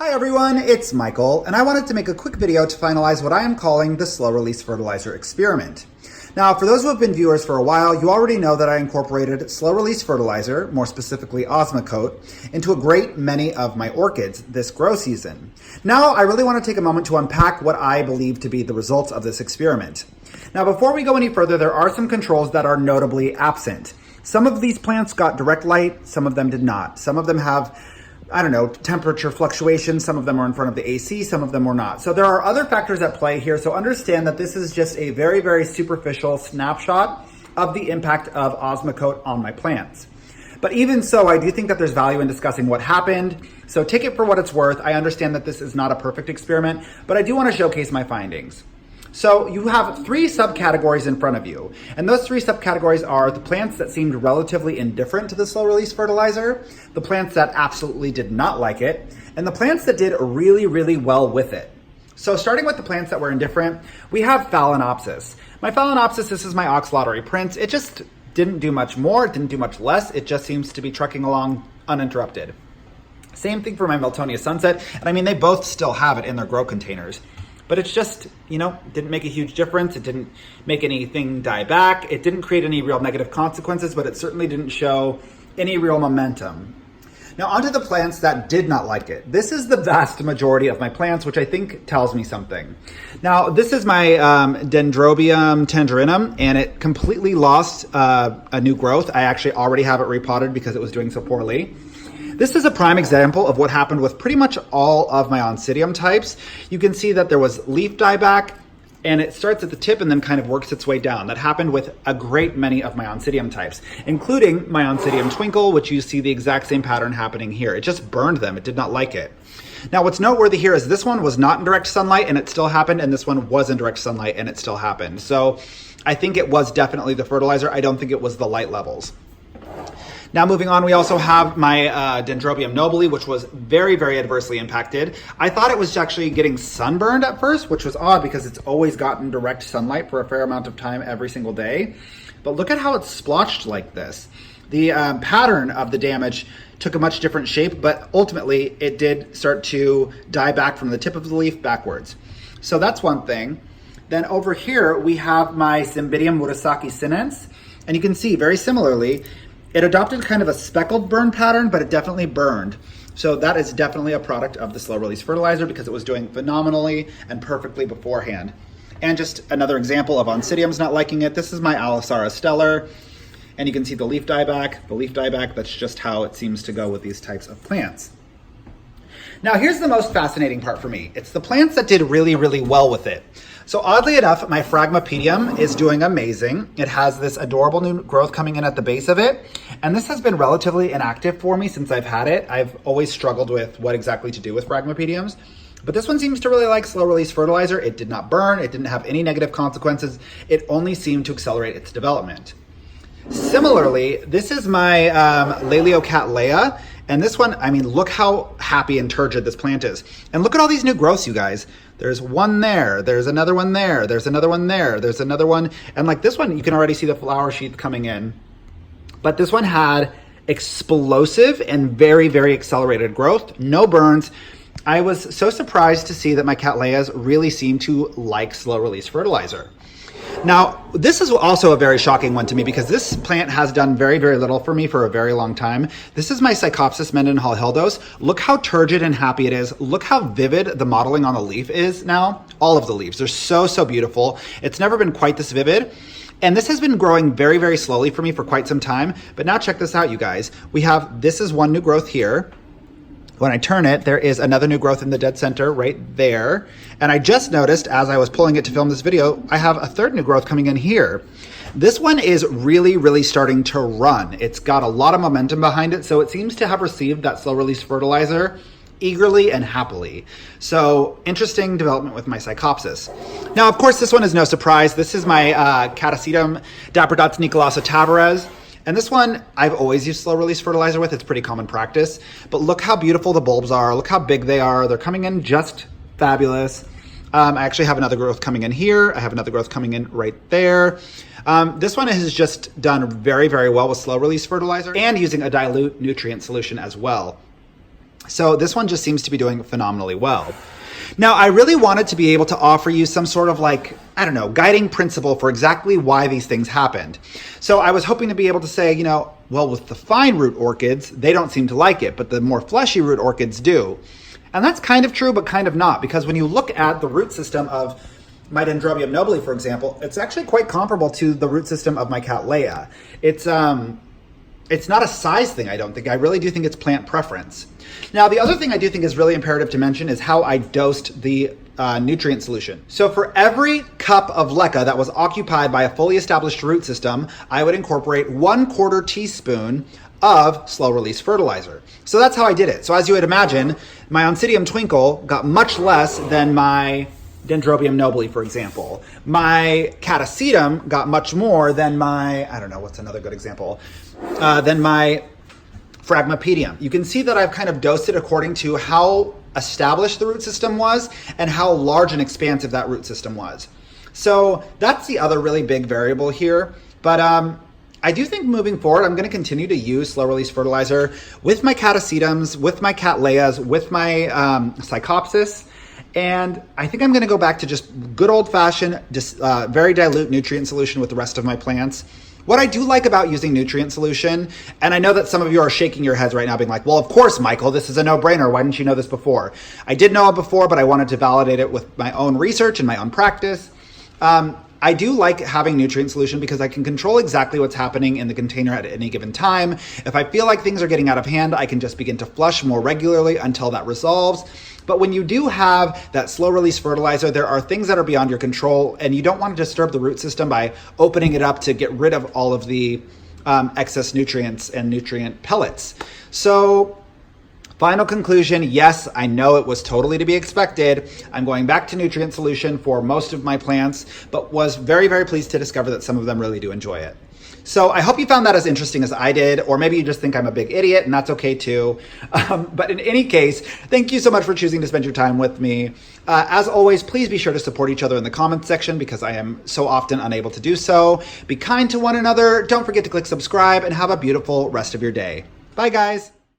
Hi everyone, it's Michael, and I wanted to make a quick video to finalize what I am calling the slow release fertilizer experiment. Now, for those who have been viewers for a while, you already know that I incorporated slow release fertilizer, more specifically osmocote, into a great many of my orchids this grow season. Now, I really want to take a moment to unpack what I believe to be the results of this experiment. Now, before we go any further, there are some controls that are notably absent. Some of these plants got direct light, some of them did not. Some of them have temperature fluctuations. Some of them are in front of the AC, some of them were not. So there are other factors at play here. So understand that this is just a very, very superficial snapshot of the impact of osmocote on my plants. But even so, I do think that there's value in discussing what happened. So take it for what it's worth. I understand that this is not a perfect experiment, but I do want to showcase my findings. So you have three subcategories in front of you, and those three subcategories are the plants that seemed relatively indifferent to the slow release fertilizer, the plants that absolutely did not like it, and the plants that did really, really well with it. So starting with the plants that were indifferent, we have Phalaenopsis. My Phalaenopsis, this is my oxalotary prince. It just didn't do much more, it didn't do much less. It just seems to be trucking along uninterrupted. Same thing for my Miltonia Sunset, and I mean, they both still have it in their grow containers. But it's just, didn't make a huge difference. It didn't make anything die back. It didn't create any real negative consequences, but it certainly didn't show any real momentum. Now onto the plants that did not like it. This is the vast majority of my plants, which I think tells me something. Now this is my Dendrobium tangerinium, and it completely lost a new growth. I actually already have it repotted because it was doing so poorly. This is a prime example of what happened with pretty much all of my Oncidium types. You can see that there was leaf dieback, and it starts at the tip and then kind of works its way down. That happened with a great many of my Oncidium types, including my Oncidium Twinkle, which you see the exact same pattern happening here. It just burned them. It did not like it. Now, what's noteworthy here is this one was not in direct sunlight and it still happened, and this one was in direct sunlight and it still happened. So I think it was definitely the fertilizer. I don't think it was the light levels. Now moving on, we also have my Dendrobium nobile, which was very, very adversely impacted. I thought it was actually getting sunburned at first, which was odd because it's always gotten direct sunlight for a fair amount of time every single day. But look at how it's splotched like this. The pattern of the damage took a much different shape, but ultimately it did start to die back from the tip of the leaf backwards. So that's one thing. Then over here, we have my Cymbidium Murasaki sinense, and you can see very similarly, it adopted kind of a speckled burn pattern, but it definitely burned. So that is definitely a product of the slow release fertilizer because it was doing phenomenally and perfectly beforehand. And just another example of Oncidiums not liking it. This is my Alisara stellar, and you can see the leaf dieback. The leaf dieback, that's just how it seems to go with these types of plants. Now here's the most fascinating part for me. It's the plants that did really, really well with it. So oddly enough, my Phragmipedium is doing amazing. It has this adorable new growth coming in at the base of it. And this has been relatively inactive for me since I've had it. I've always struggled with what exactly to do with Phragmipediums. But this one seems to really like slow release fertilizer. It did not burn. It didn't have any negative consequences. It only seemed to accelerate its development. Similarly, this is my Leliocattleya. And this one, I mean, look how happy and turgid this plant is. And look at all these new growths, you guys. There's one there, there's another one there, there's another one there, there's another one. And like this one, you can already see the flower sheath coming in. But this one had explosive and very, very accelerated growth, no burns. I was so surprised to see that my Cattleyas really seem to like slow release fertilizer. Now, this is also a very shocking one to me because this plant has done very, very little for me for a very long time. This is my Psychopsis Mendenhall Hildos. Look how turgid and happy it is. Look how vivid the modeling on the leaf is now. All of the leaves, they're so, so beautiful. It's never been quite this vivid. And this has been growing very, very slowly for me for quite some time. But now check this out, you guys. This is one new growth here. When I turn it, there is another new growth in the dead center right there. And I just noticed as I was pulling it to film this video, I have a third new growth coming in here. This one is really, really starting to run. It's got a lot of momentum behind it, so it seems to have received that slow release fertilizer eagerly and happily. So interesting development with my Psychopsis. Now, of course, this one is no surprise. This is my Catasetum Dapper Dots Nicolasa Tavares. And this one, I've always used slow release fertilizer with. It's pretty common practice. But look how beautiful the bulbs are. Look how big they are. They're coming in just fabulous. I actually have another growth coming in here. I have another growth coming in right there. This one has just done very, very well with slow release fertilizer and using a dilute nutrient solution as well. So this one just seems to be doing phenomenally well. Now, I really wanted to be able to offer you some sort of like, I don't know, guiding principle for exactly why these things happened. So I was hoping to be able to say, you know, well, with the fine root orchids, they don't seem to like it, but the more fleshy root orchids do. And that's kind of true, but kind of not, because when you look at the root system of my Dendrobium nobile, for example, it's actually quite comparable to the root system of my Cattleya. It's not a size thing, I don't think. I really do think it's plant preference. Now, the other thing I do think is really imperative to mention is how I dosed the nutrient solution. So for every cup of leca that was occupied by a fully established root system, I would incorporate 1/4 teaspoon of slow-release fertilizer. So that's how I did it. So as you would imagine, my Oncidium Twinkle got much less than my Dendrobium nobile, for example. My Catasetum got much more than my, I don't know, what's another good example? Than my Phragmipedium. You can see that I've kind of dosed it according to how established the root system was and how large and expansive that root system was. So that's the other really big variable here. But I do think moving forward, I'm going to continue to use slow-release fertilizer with my Catasetums, with my Cattleyas, with my Psychopsis. And I think I'm going to go back to just good old-fashioned, very dilute nutrient solution with the rest of my plants. What I do like about using nutrient solution, and I know that some of you are shaking your heads right now being like, well, of course, Michael, this is a no-brainer. Why didn't you know this before? I did know it before, but I wanted to validate it with my own research and my own practice. I do like having nutrient solution because I can control exactly what's happening in the container at any given time. If I feel like things are getting out of hand, I can just begin to flush more regularly until that resolves. But when you do have that slow release fertilizer, there are things that are beyond your control, and you don't want to disturb the root system by opening it up to get rid of all of the excess nutrients and nutrient pellets. So final conclusion, yes, I know it was totally to be expected. I'm going back to nutrient solution for most of my plants, but was very, very pleased to discover that some of them really do enjoy it. So I hope you found that as interesting as I did, or maybe you just think I'm a big idiot, and that's okay too. But in any case, thank you so much for choosing to spend your time with me. As always, please be sure to support each other in the comments section because I am so often unable to do so. Be kind to one another. Don't forget to click subscribe and have a beautiful rest of your day. Bye, guys.